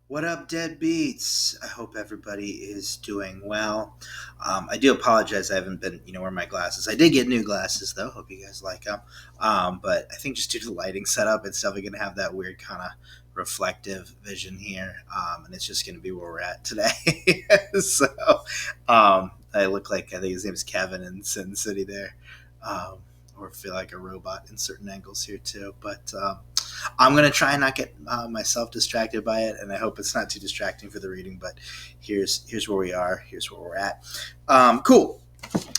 What up, deadbeats? I hope everybody is doing well. I do apologize. I haven't been, wearing my glasses. I did get new glasses though. Hope you guys like them. But I think just due to the lighting setup, it's definitely going to have that weird kind of reflective vision here, and it's just going to be where we're at today. I look like I think his name is Kevin in Sin City there, um, or feel like a robot in certain angles here too. But I'm gonna try and not get myself distracted by it, and I hope it's not too distracting for the reading. But here's where we are. Here's where we're at. Cool.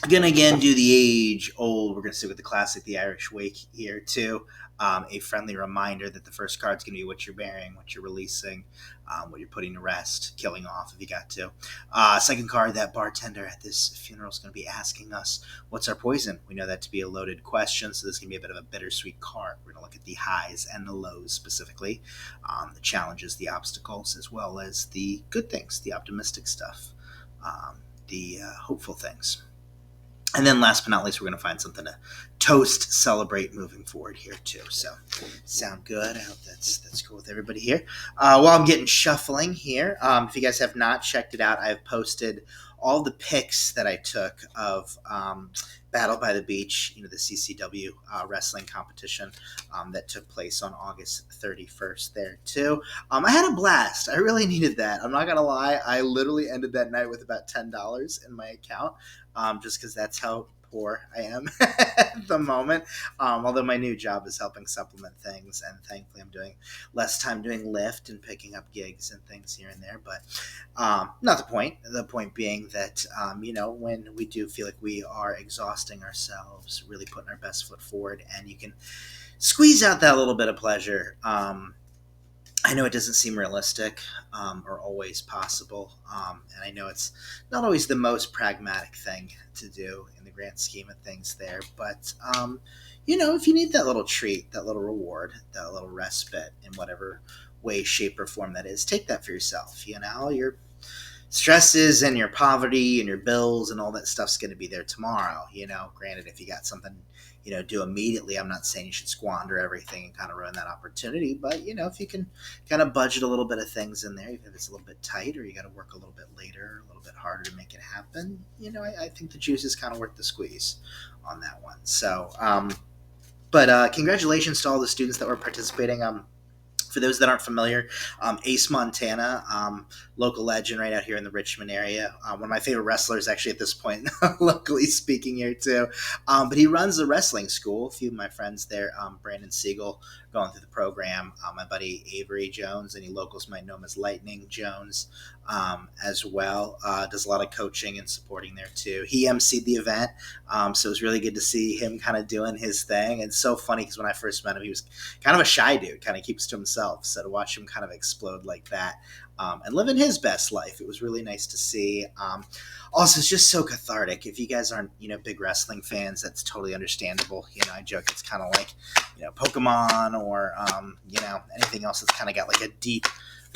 Gonna again do the age old. We're gonna stick with the classic, the Irish Wake here too. A friendly reminder that the first card's gonna be what you're bearing, what you're releasing, what you're putting to rest, killing off if you got to. Second card, that bartender at this funeral is gonna be asking us, "What's our poison?" We know that to be a loaded question, so this is gonna be a bit of a bittersweet card. We're gonna look at the highs and the lows specifically, the challenges, the obstacles, as well as the good things, the optimistic stuff, the hopeful things. And then last but not least, we're going to find something to toast, celebrate moving forward here too. So, sound good? I hope that's cool with everybody here. While I'm getting shuffling here, if you guys have not checked it out, I've posted all the pics that I took of Battle by the Beach, the CCW wrestling competition that took place on August 31st there too. I had a blast. I really needed that. I'm not going to lie. I literally ended that night with about $10 in my account, just because that's how poor I am at the moment. Although my new job is helping supplement things, and thankfully I'm doing less time doing Lyft and picking up gigs and things here and there. But not the point. The point being that when we do feel like we are exhausting ourselves, really putting our best foot forward, and you can squeeze out that little bit of pleasure. I know it doesn't seem realistic or always possible, and I know it's not always the most pragmatic thing to do in the grand scheme of things there. But if you need that little treat, that little reward, that little respite in whatever way, shape, or form that is, take that for yourself. Your stresses and your poverty and your bills and all that stuff's going to be there tomorrow. Granted, if you got something do immediately, I'm not saying you should squander everything and kind of ruin that opportunity. But if you can kind of budget a little bit of things in there, even if it's a little bit tight or you got to work a little bit later, a little bit harder to make it happen, I think the juice is kind of worth the squeeze on that one. So but congratulations to all the students that were participating. For those that aren't familiar, Ace Montana, local legend right out here in the Richmond area. One of my favorite wrestlers, actually, at this point, locally speaking here, too. But he runs a wrestling school. A few of my friends there, Brandon Siegel, going through the program. My buddy Avery Jones, any locals might know him as Lightning Jones as well. Does a lot of coaching and supporting there, too. He emceed the event, so it was really good to see him kind of doing his thing. And it's so funny because when I first met him, he was kind of a shy dude, kind of keeps to himself. So to watch him kind of explode like that and living his best life, it was really nice to see. Also, it's just so cathartic. If you guys aren't, big wrestling fans, that's totally understandable. I joke it's kind of like, Pokemon or, anything else that's kind of got like a deep,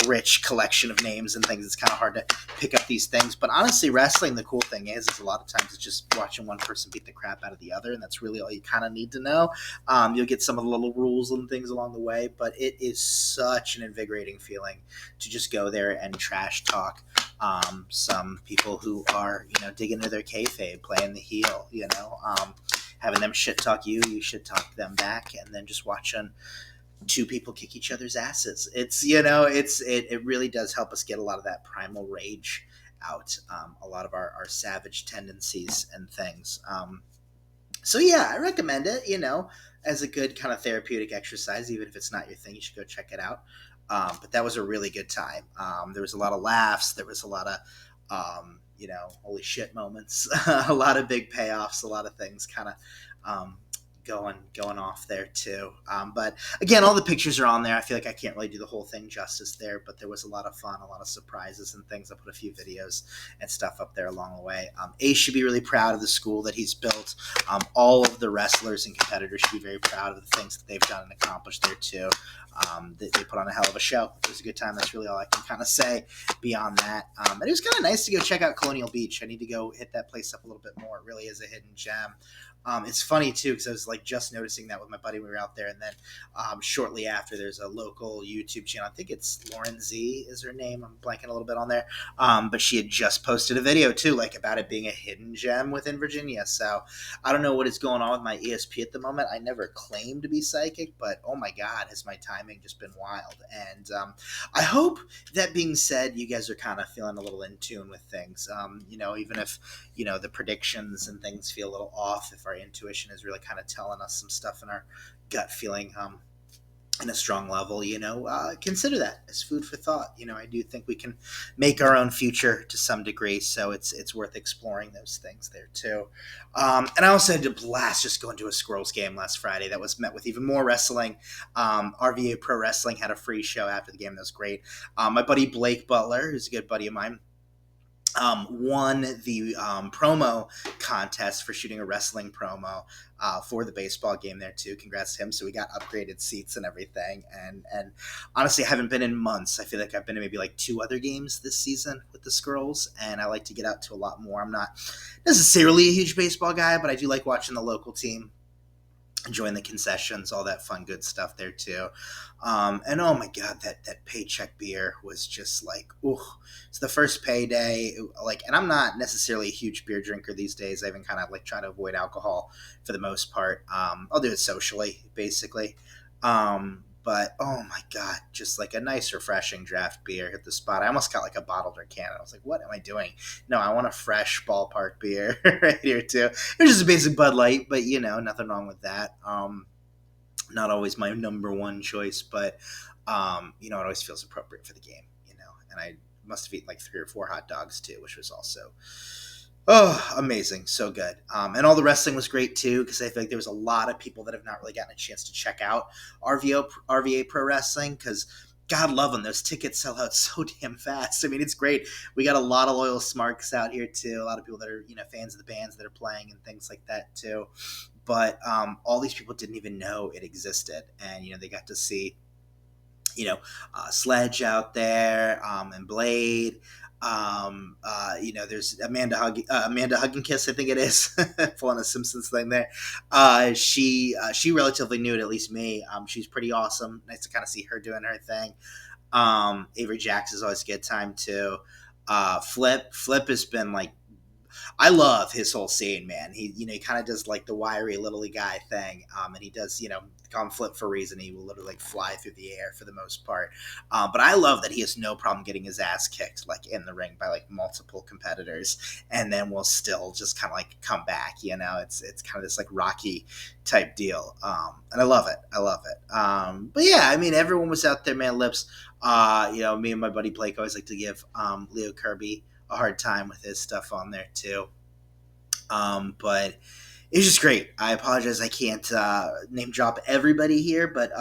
rich collection of names and things. It's kind of hard to pick up these things. But honestly, wrestling, the cool thing is a lot of times it's just watching one person beat the crap out of the other, and that's really all you kind of need to know. You'll get some of the little rules and things along the way, but it is such an invigorating feeling to just go there and trash talk some people who are, digging into their kayfabe, playing the heel, having them shit talk you, you shit talk them back, and then just watching two people kick each other's asses. It really does help us get a lot of that primal rage out, a lot of our savage tendencies and things. So yeah, I recommend it, as a good kind of therapeutic exercise. Even if it's not your thing, you should go check it out. But that was a really good time. There was a lot of laughs. There was a lot of, holy shit moments, a lot of big payoffs, a lot of things kind of, going off there too. But again, all the pictures are on there. I feel like I can't really do the whole thing justice there, but there was a lot of fun, a lot of surprises and things. I put a few videos and stuff up there along the way. Ace should be really proud of the school that he's built. All of the wrestlers and competitors should be very proud of the things that they've done and accomplished there too. They put on a hell of a show. It was a good time. That's really all I can kind of say beyond that. And it was kind of nice to go check out Colonial Beach. I need to go hit that place up a little bit more. It really is a hidden gem. It's funny too because I was like just noticing that with my buddy when we were out there, and then shortly after, there's a local YouTube channel. I think it's Lauren Z is her name. I'm blanking a little bit on there, but she had just posted a video too, like about it being a hidden gem within Virginia. So I don't know what is going on with my ESP at the moment. I never claimed to be psychic, but oh my god, has my timing just been wild? And I hope that being said, you guys are kind of feeling a little in tune with things. Even if the predictions and things feel a little off, if our intuition is really kind of telling us some stuff in our gut feeling in a strong level, consider that as food for thought. I do think we can make our own future to some degree, so it's worth exploring those things there too. And I also had a blast just going to a Squirrels game last Friday that was met with even more wrestling. RVA Pro Wrestling had a free show after the game that was great. My buddy Blake Butler, who's a good buddy of mine, won the promo contest for shooting a wrestling promo for the baseball game there too. Congrats to him. So we got upgraded seats and everything. And honestly, I haven't been in months. I feel like I've been to maybe like 2 other games this season with the Squirrels, and I like to get out to a lot more. I'm not necessarily a huge baseball guy, but I do like watching the local team, enjoying the concessions, all that fun, good stuff there too. And oh my god, that paycheck beer was just like, ooh, it's the first payday. And I'm not necessarily a huge beer drinker these days. I even kind of like try to avoid alcohol for the most part. I'll do it socially, basically. But oh my god, just like a nice, refreshing draft beer hit the spot. I almost got like a bottled or can. I was like, what am I doing? No, I want a fresh ballpark beer right here too. It was just a basic Bud Light, but nothing wrong with that. Not always my number one choice, but it always feels appropriate for the game. And I must have eaten like 3 or 4 hot dogs too, which was also amazing, so good. And all the wrestling was great too, because I feel like there was a lot of people that have not really gotten a chance to check out RVA Pro Wrestling, because God love them, those tickets sell out so damn fast. I mean, it's great. We got a lot of loyal smarks out here too, a lot of people that are fans of the bands that are playing and things like that too. But all these people didn't even know it existed, and they got to see Sledge out there, and Blade. There's Amanda Hug and Kiss, I think it is, pulling a Simpsons thing there. She relatively new to at least me. She's pretty awesome. Nice to kind of see her doing her thing. Avery Jax is always a good time too. Flip has been like, I love his whole scene, man. He kind of does like the wiry little guy thing, and he does, call him Flip for a reason. He will literally like fly through the air for the most part. But I love that he has no problem getting his ass kicked like in the ring by like multiple competitors, and then will still just kind of like come back. It's kind of this like Rocky type deal, and I love it. But yeah, I mean, everyone was out there, man. Lips. Me and my buddy Blake always like to give Leo Kirby a hard time with his stuff on there too. But it was just great. I apologize I can't name drop everybody here, but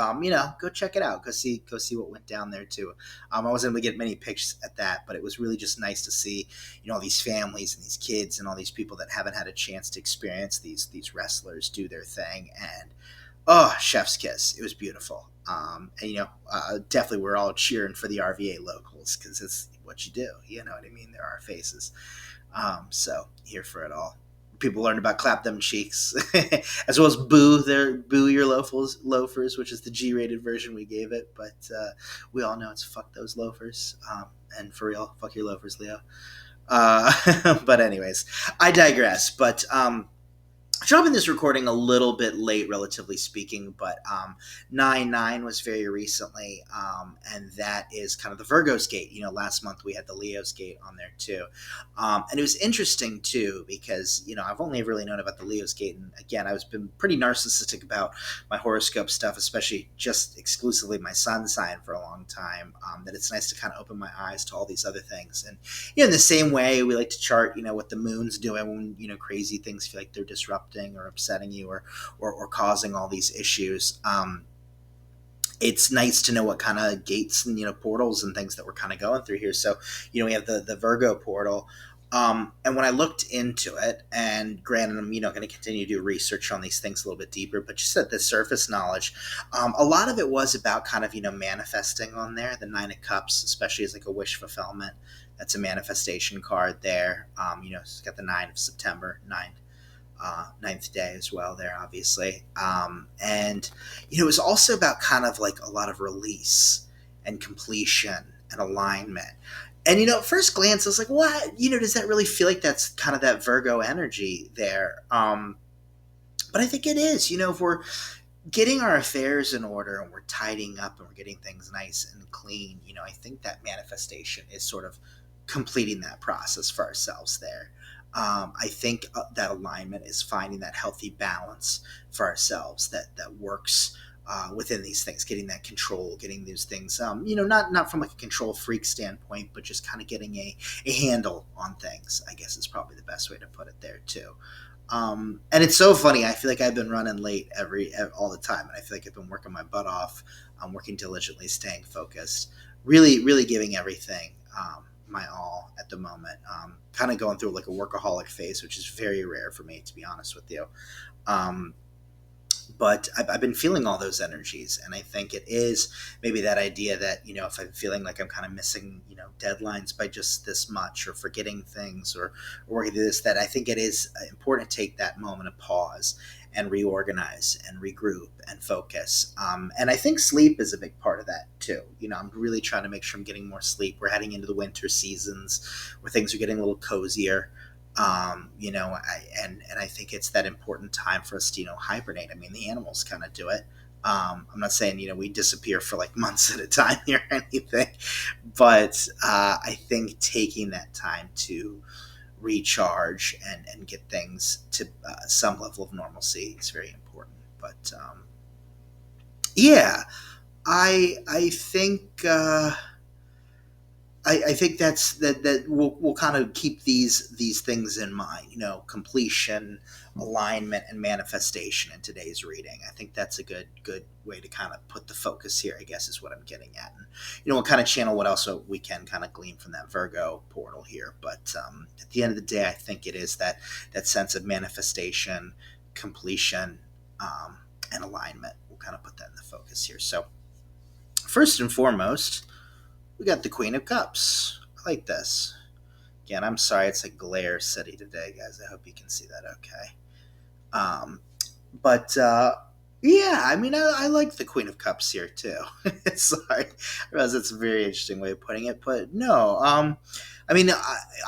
go check it out. Go see what went down there too. I wasn't able to get many pics at that, but it was really just nice to see all these families and these kids and all these people that haven't had a chance to experience these wrestlers do their thing. And chef's kiss. It was beautiful. Definitely we're all cheering for the RVA locals because it's what you do. You know what I mean? There are faces. So here for it all. People learned about clap them cheeks, as well as boo your loafers, which is the G-rated version we gave it. But we all know it's fuck those loafers. And for real, fuck your loafers, Leo. But anyways, I digress. But dropping this recording a little bit late, relatively speaking, but 9/9 was very recently, and that is kind of the Virgo's gate. Last month we had the Leo's gate on there too, and it was interesting too because I've only really known about the Leo's gate, and again I've been pretty narcissistic about my horoscope stuff, especially just exclusively my sun sign for a long time. That it's nice to kind of open my eyes to all these other things, and in the same way we like to chart what the moon's doing when crazy things feel like they're disrupting or upsetting you or causing all these issues. It's nice to know what kind of gates and portals and things that we're kind of going through here. So we have the Virgo portal, and when I looked into it, and granted I'm going to continue to do research on these things a little bit deeper, but just at the surface knowledge, a lot of it was about kind of manifesting on there. The 9 of Cups, especially as like a wish fulfillment, that's a manifestation card there. It's got the 9 of September 9. ninth day as well there, obviously. And, it was also about kind of like a lot of release and completion and alignment. And, at first glance, I was like, what? Does that really feel like that's kind of that Virgo energy there? But I think it is. If we're getting our affairs in order and we're tidying up and we're getting things nice and clean, I think that manifestation is sort of completing that process for ourselves there. I think that alignment is finding that healthy balance for ourselves that works within these things, getting that control, getting these things, not from like a control freak standpoint, but just kind of getting a handle on things, I guess is probably the best way to put it there too. And it's so funny. I feel like I've been running late all the time, and I feel like I've been working my butt off. I'm working diligently, staying focused, really, really giving everything my all at the moment. Kind of going through like a workaholic phase, which is very rare for me, to be honest with you. Um, but I've been feeling all those energies, and I think it is maybe that idea that if I'm feeling like I'm kind of missing deadlines by just this much, or forgetting things, or working through this, that I think it is important to take that moment of pause and reorganize and regroup and focus. And I think sleep is a big part of that too. I'm really trying to make sure I'm getting more sleep. We're heading into the winter seasons where things are getting a little cozier. And I think it's that important time for us to hibernate. I mean, the animals kind of do it. I'm not saying we disappear for like months at a time or anything, but I think taking that time to recharge and get things to some level of normalcy is very important. But yeah, I think. I think that we'll kind of keep these things in mind, completion, alignment, and manifestation in today's reading. I think that's a good way to kind of put the focus here, I guess, is what I'm getting at. And we'll kind of channel what else we can kind of glean from that Virgo portal here. But at the end of the day, I think it is that sense of manifestation, completion, and alignment. We'll kind of put that in the focus here. So first and foremost, we got the Queen of Cups. I like this. Again, I'm sorry it's a glare city today, guys. I hope you can see that okay. But yeah, I mean, I like the Queen of Cups here too. Sorry, I realize that's a very interesting way of putting it, but no. I mean,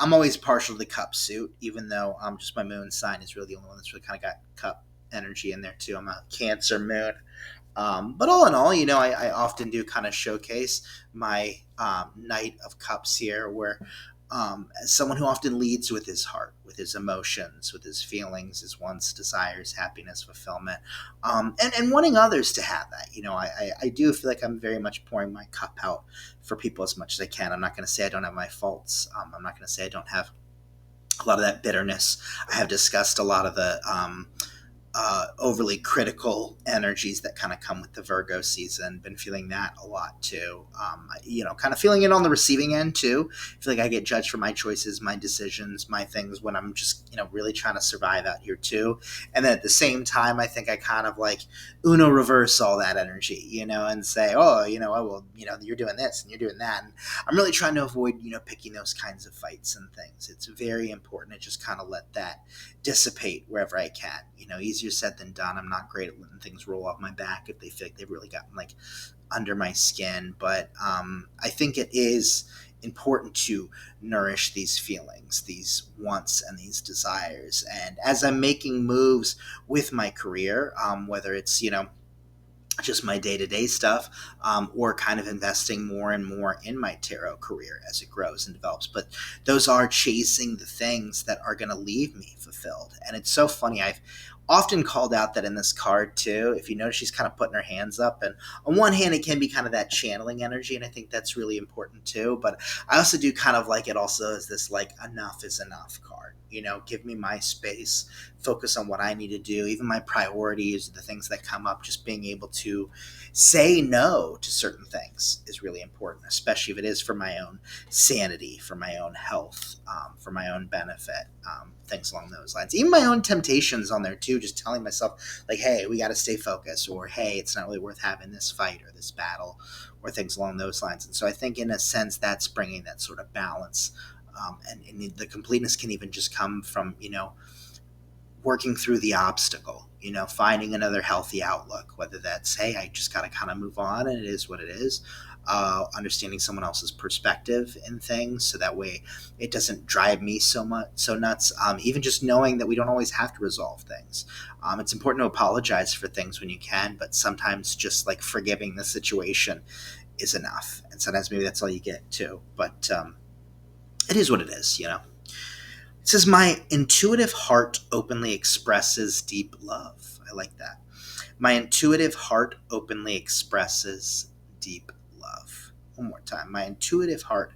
I'm always partial to the Cup suit, even though just my moon sign is really the only one that's really kind of got Cup energy in there too. I'm a Cancer moon. But all in all, I often do kind of showcase my Knight of Cups here, where as someone who often leads with his heart, with his emotions, with his feelings, his wants, desires, happiness, fulfillment, and wanting others to have that. I do feel like I'm very much pouring my cup out for people as much as I can. I'm not going to say I don't have my faults. I'm not going to say I don't have a lot of that bitterness. I have discussed a lot of the overly critical energies that kind of come with the Virgo season. Been feeling that a lot too. Kind of feeling it on the receiving end too. I feel like I get judged for my choices, my decisions, my things when I'm just, really trying to survive out here too. And then at the same time, I think I kind of like Uno reverse all that energy, and say, oh, well, you're doing this and you're doing that. And I'm really trying to avoid, picking those kinds of fights and things. It's very important to just kind of let that dissipate wherever I can. Easier said than done. I'm not great at letting things roll off my back if they feel like they've really gotten like under my skin. But I think it is important to nourish these feelings, these wants, and these desires. And as I'm making moves with my career, whether it's just my day-to-day stuff, or kind of investing more and more in my tarot career as it grows and develops. But those are chasing the things that are going to leave me fulfilled. And it's so funny. I've often called out that in this card too. If you notice, she's kind of putting her hands up, and on one hand, it can be kind of that channeling energy, and I think that's really important too. But I also do kind of like it also as this like enough is enough card. Give me my space, focus on what I need to do, even my priorities, the things that come up. Just being able to say no to certain things is really important, especially if it is for my own sanity, for my own health, for my own benefit, things along those lines. Even my own temptations on there too, just telling myself like, hey, we got to stay focused, or hey, it's not really worth having this fight or this battle, or things along those lines. And so I think in a sense that's bringing that sort of balance. And the completeness can even just come from, working through the obstacle, finding another healthy outlook, whether that's, hey, I just got to kind of move on and it is what it is. Understanding someone else's perspective in things, so that way it doesn't drive me so nuts. Even just knowing that we don't always have to resolve things. It's important to apologize for things when you can, but sometimes just like forgiving the situation is enough. And sometimes maybe that's all you get too. But it is what it is. It says, my intuitive heart openly expresses deep love. I like that. My intuitive heart openly expresses deep love. One more time. My intuitive heart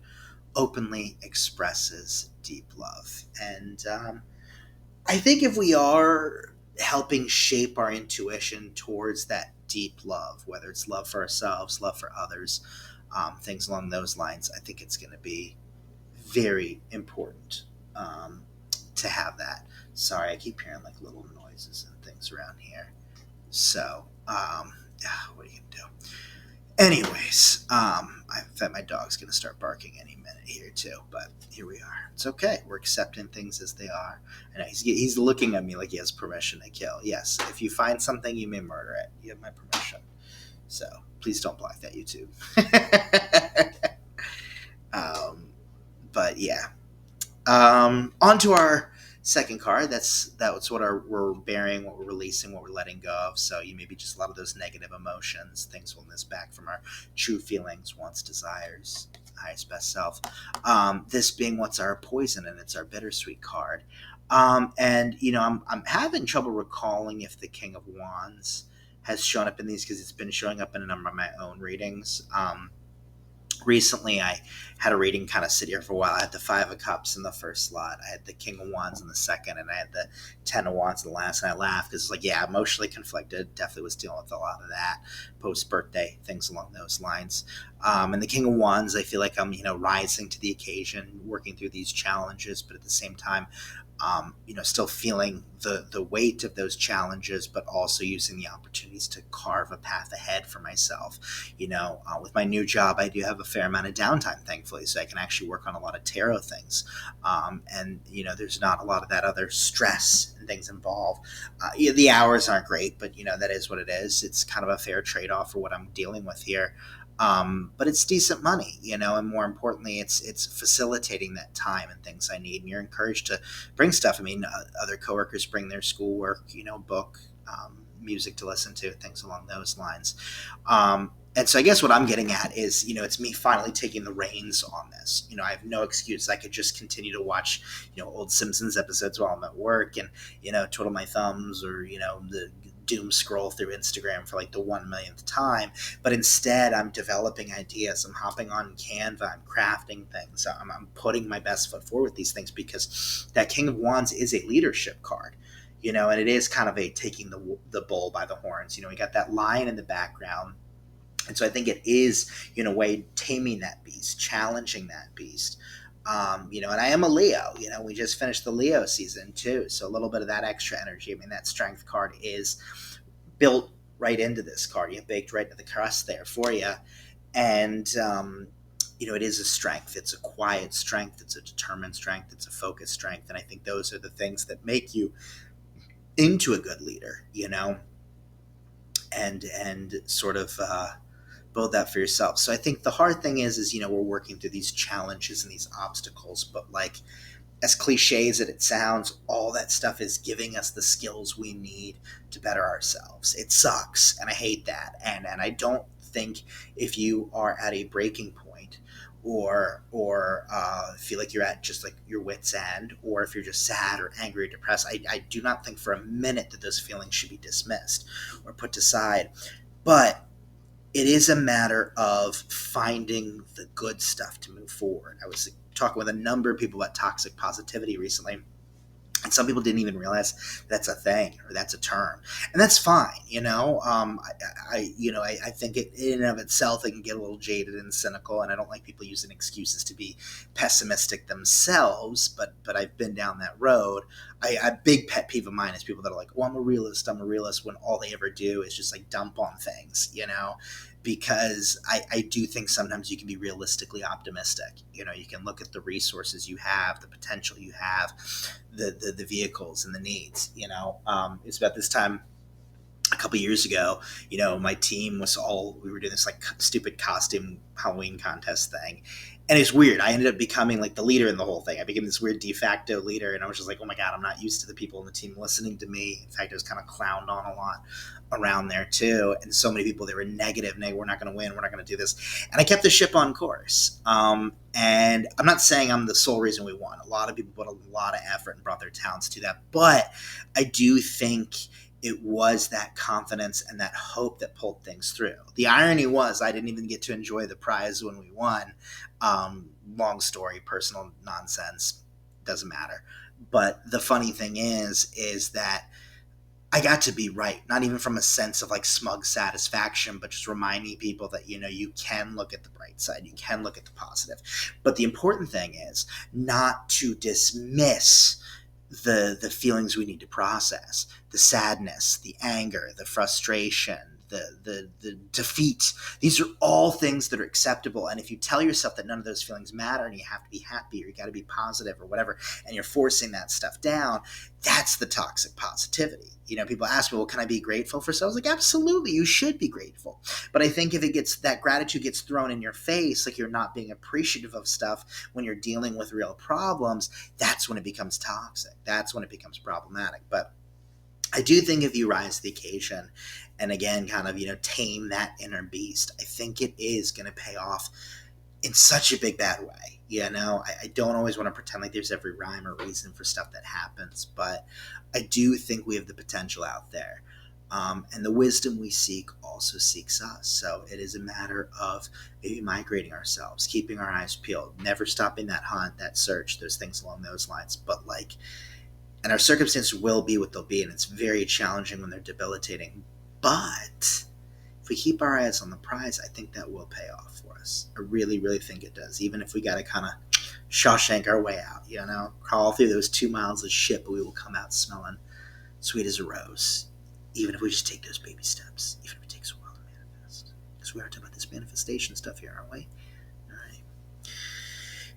openly expresses deep love. And I think if we are helping shape our intuition towards that deep love, whether it's love for ourselves, love for others, things along those lines, I think it's going to be very important to have that. Sorry, I keep hearing like little noises and things around here. So, what are you going to do? Anyways, I bet my dog's going to start barking any minute here too, but here we are. It's okay. We're accepting things as they are. And he's looking at me like he has permission to kill. Yes, if you find something, you may murder it. You have my permission. So please don't block that YouTube. But yeah. On to our second card. That's what we're bearing, what we're releasing, what we're letting go of. So you maybe just a lot of those negative emotions, things holding us back from our true feelings, wants, desires, highest best self. This being what's our poison, and it's our bittersweet card. And I'm having trouble recalling if the King of Wands has shown up in these, because it's been showing up in a number of my own readings. Recently, I had a reading kind of sit here for a while. I had the Five of Cups in the first slot. I had the King of Wands in the second, and I had the Ten of Wands in the last. And I laughed because it's like, yeah, emotionally conflicted. Definitely was dealing with a lot of that post-birthday, things along those lines. And the King of Wands, I feel like I'm, rising to the occasion, working through these challenges, but at the same time, still feeling the weight of those challenges, but also using the opportunities to carve a path ahead for myself. With my new job, I do have a fair amount of downtime, thankfully, so I can actually work on a lot of tarot things. And there's not a lot of that other stress and things involved. The hours aren't great, but that is what it is. It's kind of a fair trade-off for what I'm dealing with here. But it's decent money, and more importantly, it's facilitating that time and things I need. And you're encouraged to bring stuff. I mean, other coworkers bring their schoolwork, book, music to listen to, things along those lines. And so I guess what I'm getting at is, it's me finally taking the reins on this. I have no excuse. I could just continue to watch, old Simpsons episodes while I'm at work and, twiddle my thumbs or, the doom scroll through Instagram for like the 1 millionth time. But instead, I'm developing ideas. I'm hopping on Canva. I'm crafting things. I'm putting my best foot forward with these things, because that King of Wands is a leadership card. And it is kind of a taking the bull by the horns. We got that lion in the background. And so I think it is, in a way, taming that beast, challenging that beast. And I am a Leo. We just finished the Leo season too. So a little bit of that extra energy. I mean, that strength card is built right into this card. You baked right into the crust there for you. And, it is a strength. It's a quiet strength. It's a determined strength. It's a focused strength. And I think those are the things that make you into a good leader, and sort of build that for yourself. So I think the hard thing is we're working through these challenges and these obstacles, but like, as cliche as it sounds, all that stuff is giving us the skills we need to better ourselves. It sucks, and I hate that. And I don't think if you are at a breaking point or feel like you're at just like your wit's end, or if you're just sad or angry or depressed, I do not think for a minute that those feelings should be dismissed or put aside. But it is a matter of finding the good stuff to move forward. I was talking with a number of people about toxic positivity recently, and some people didn't even realize that's a thing or that's a term, and that's fine. I think it in and of itself, it can get a little jaded and cynical, and I don't like people using excuses to be pessimistic themselves. But I've been down that road. A big pet peeve of mine is people that are like, "Oh, I'm a realist. I'm a realist," when all they ever do is just like dump on things, because I do think sometimes you can be realistically optimistic. You can look at the resources you have, the potential you have, the vehicles and the needs. It's about this time a couple years ago, my team we were doing this like stupid costume Halloween contest thing. And it's weird. I ended up becoming like the leader in the whole thing. I became this weird de facto leader. And I was just like, oh my God, I'm not used to the people on the team listening to me. In fact, I was kind of clowned on a lot around there too. And so many people, they were negative. We're not going to win. We're not going to do this. And I kept the ship on course. And I'm not saying I'm the sole reason we won. A lot of people put a lot of effort and brought their talents to that. But I do think it was that confidence and that hope that pulled things through. The irony was I didn't even get to enjoy the prize when we won. Long story, personal nonsense, doesn't matter. But the funny thing is that I got to be right, not even from a sense of like smug satisfaction, but just reminding people that, you can look at the bright side, you can look at the positive. But the important thing is not to dismiss the feelings we need to process, the sadness, the anger, the frustration, the defeat. These are all things that are acceptable. And if you tell yourself that none of those feelings matter and you have to be happy or you got to be positive or whatever, and you're forcing that stuff down, that's the toxic positivity. People ask me, well, can I be grateful for stuff? I was like, absolutely, you should be grateful. But I think if that gratitude gets thrown in your face, like you're not being appreciative of stuff when you're dealing with real problems, that's when it becomes toxic. That's when it becomes problematic. But I do think if you rise to the occasion and again, kind of, tame that inner beast, I think it is going to pay off in such a big bad way. I don't always want to pretend like there's every rhyme or reason for stuff that happens, but I do think we have the potential out there. And the wisdom we seek also seeks us. So it is a matter of maybe migrating ourselves, keeping our eyes peeled, never stopping that hunt, that search, those things along those lines. But and our circumstances will be what they'll be, and it's very challenging when they're debilitating. But if we keep our eyes on the prize, I think that will pay off for us. I really, really think it does. Even if we got to kind of Shawshank our way out, crawl through those 2 miles of shit, but we will come out smelling sweet as a rose. Even if we just take those baby steps, even if it takes a while to manifest. Because we are talking about this manifestation stuff here, aren't we? All right.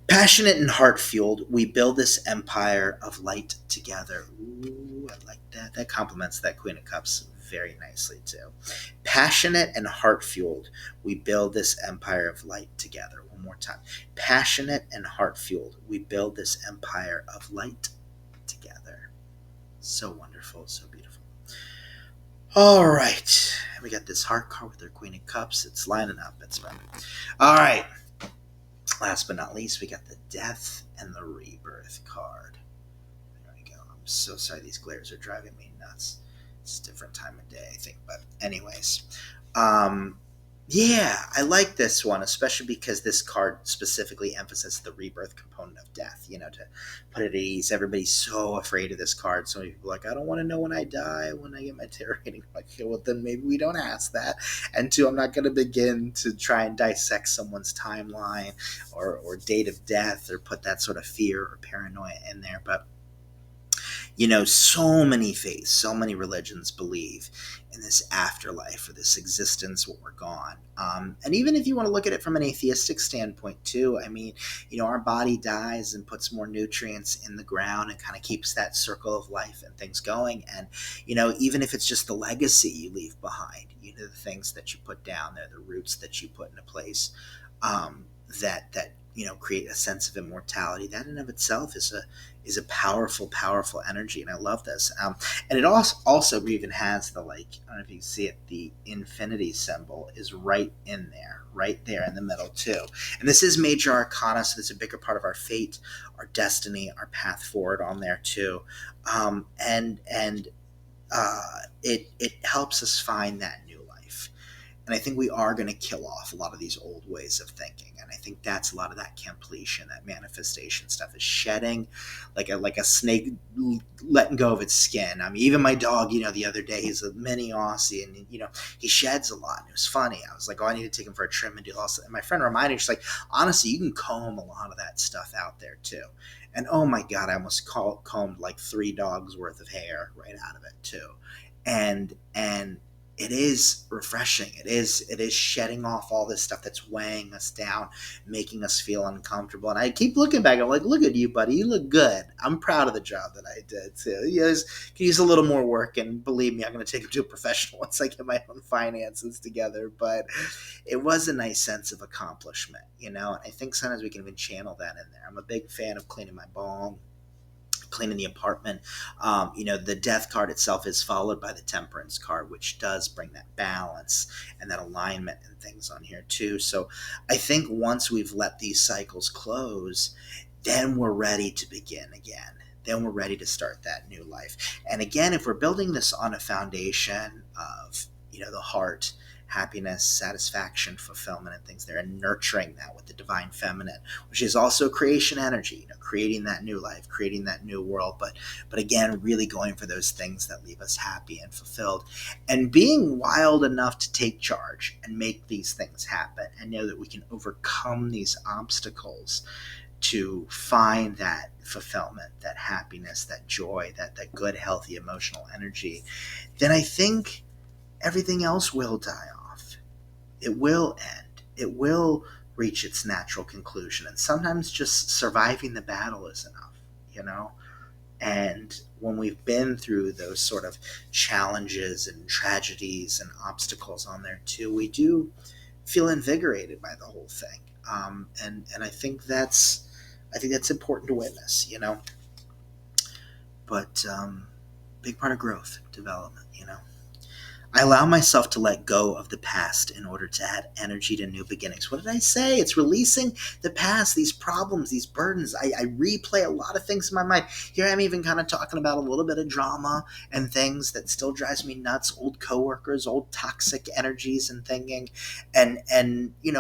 Passionate and heart-fueled, we build this empire of light together. Ooh, I like that. That complements that Queen of Cups very nicely, too. Passionate and heart-fueled, we build this empire of light together. One more time. Passionate and heart-fueled, we build this empire of light together. So wonderful, so beautiful. All right. We got this heart card with our Queen of Cups. It's lining up. It's fun. All right. Last but not least, we got the Death and the Rebirth card. There we go. I'm so sorry. These glares are driving me nuts. It's a different time of day, I think. But anyways, yeah, I like this one, especially because this card specifically emphasizes the rebirth component of death, to put it at ease. Everybody's so afraid of this card. So many people are like, I don't want to know when I die, when I get my tarot reading. Like, well, then maybe we don't ask that. And two, I'm not going to begin to try and dissect someone's timeline or date of death or put that sort of fear or paranoia in there. But so many faiths, so many religions believe in this afterlife or this existence when we're gone. And even if you want to look at it from an atheistic standpoint too, I mean, our body dies and puts more nutrients in the ground and kind of keeps that circle of life and things going. And, even if it's just the legacy you leave behind, the things that you put down there, the roots that you put into place, that create a sense of immortality, that in of itself is a powerful energy. And I love this. And it also even has the, I don't know if you can see it, the infinity symbol is right there in the middle too. And this is major arcana, so it's a bigger part of our fate, our destiny, our path forward on there too. And it helps us find that new life. And I think we are going to kill off a lot of these old ways of thinking. And I think that's a lot of that completion, that manifestation stuff is shedding like a snake letting go of its skin. I mean, even my dog, the other day, he's a mini Aussie, and he sheds a lot. And it was funny. I was like, oh, I need to take him for a trim and do all that. And my friend reminded me, she's like, honestly, you can comb a lot of that stuff out there too. And oh my God, I almost combed like 3 dogs worth of hair right out of it too. And it is refreshing. It is shedding off all this stuff that's weighing us down, making us feel uncomfortable. And I keep looking back. I'm like, look at you, buddy. You look good. I'm proud of the job that I did too. Yes, can use a little more work, and believe me, I'm going to take it to a professional once I get my own finances together. But it was a nice sense of accomplishment, And I think sometimes we can even channel that in there. I'm a big fan of cleaning my bong, cleaning the apartment. The death card itself is followed by the temperance card, which does bring that balance and that alignment and things on here too. So I think once we've let these cycles close, then we're ready to begin again. Then we're ready to start that new life. And again, if we're building this on a foundation of, the heart, happiness, satisfaction, fulfillment, and things there, and nurturing that with the divine feminine, which is also creation energy, creating that new life, creating that new world, but again, really going for those things that leave us happy and fulfilled, and being wild enough to take charge and make these things happen, and know that we can overcome these obstacles to find that fulfillment, that happiness, that joy, that good, healthy, emotional energy, then I think everything else will die off. It will end. It will reach its natural conclusion. And sometimes just surviving the battle is enough, And when we've been through those sort of challenges and tragedies and obstacles on there too, we do feel invigorated by the whole thing. And I think that's important to witness, But big part of growth, development, I allow myself to let go of the past in order to add energy to new beginnings. What did I say? It's releasing the past, these problems, these burdens. I replay a lot of things in my mind. Here I'm even kind of talking about a little bit of drama and things that still drives me nuts, old coworkers, old toxic energies and thinking. And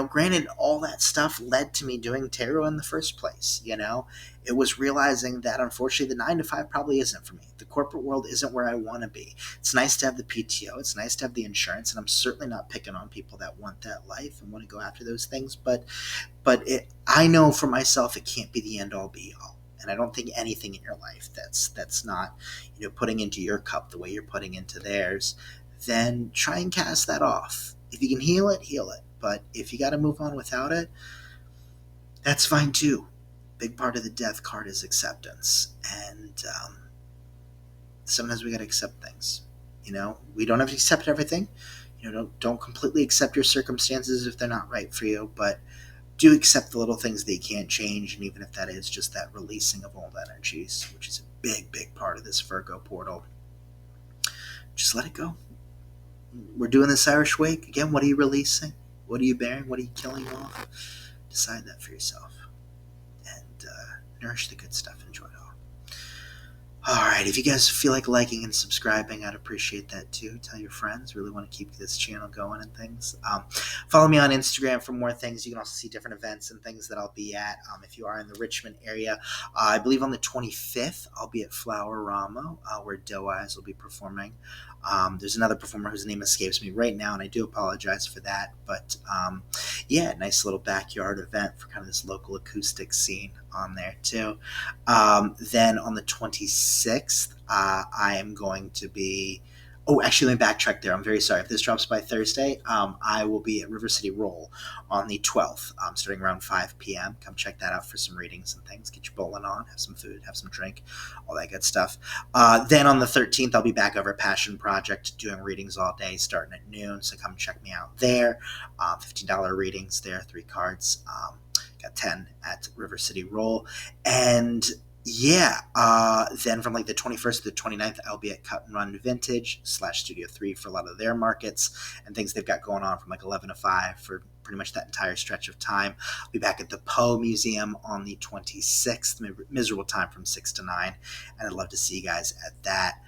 granted, all that stuff led to me doing tarot in the first place, It was realizing that unfortunately the 9 to 5 probably isn't for me. The corporate world isn't where I want to be. It's nice to have the PTO. It's nice to have the insurance. And I'm certainly not picking on people that want that life and want to go after those things. But I know for myself, it can't be the end all be all. And I don't think anything in your life that's not, putting into your cup the way you're putting into theirs, then try and cast that off. If you can heal it, heal it. But if you got to move on without it, that's fine too. Big part of the death card is acceptance. And sometimes we got to accept things. We don't have to accept everything. Don't completely accept your circumstances if they're not right for you, but do accept the little things that you can't change, and even if that is just that releasing of old energies, which is a big part of this Virgo portal, just let it go. We're doing this Irish wake. Again, what are you releasing? What are you bearing? What are you killing off? Decide that for yourself. And nourish the good stuff. Enjoy it all. Alright, if you guys feel like liking and subscribing, I'd appreciate that too. Tell your friends. Really want to keep this channel going and things. Follow me on Instagram for more things. You can also see different events and things that I'll be at. If you are in the Richmond area, I believe on the 25th, I'll be at Flower Rama, where Doe Eyes will be performing. There's another performer whose name escapes me right now, and I do apologize for that. But yeah, nice little backyard event for kind of this local acoustic scene on there too. Then on the 26th, I am going to be... Oh, actually, let me backtrack there. I'm very sorry. If this drops by Thursday, I will be at River City Roll on the 12th, starting around 5 p.m. Come check that out for some readings and things. Get your bowling on, have some food, have some drink, all that good stuff. Then on the 13th, I'll be back over at Passion Project doing readings all day starting at noon, so come check me out there. $15 readings there, 3 cards. Got 10 at River City Roll. And yeah, then from like the 21st to the 29th, I'll be at Cut and Run Vintage / Studio 3 for a lot of their markets and things they've got going on from like 11 to 5 for pretty much that entire stretch of time. I'll be back at the Poe Museum on the 26th, miserable time from 6 to 9, and I'd love to see you guys at that.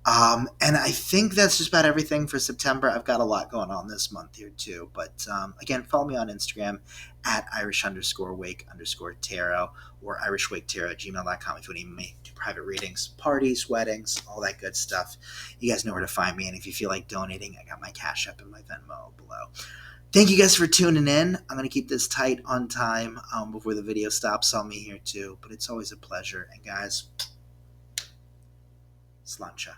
And I think that's just about everything for September. I've got a lot going on this month here too. But again, follow me on Instagram at Irish_wake_tarot or irishwaketarot@gmail.com if you want to email me do private readings, parties, weddings, all that good stuff. You guys know where to find me. And if you feel like donating, I got my Cash App and my Venmo below. Thank you guys for tuning in. I'm going to keep this tight on time before the video stops on me here too. But it's always a pleasure. And guys, slancha.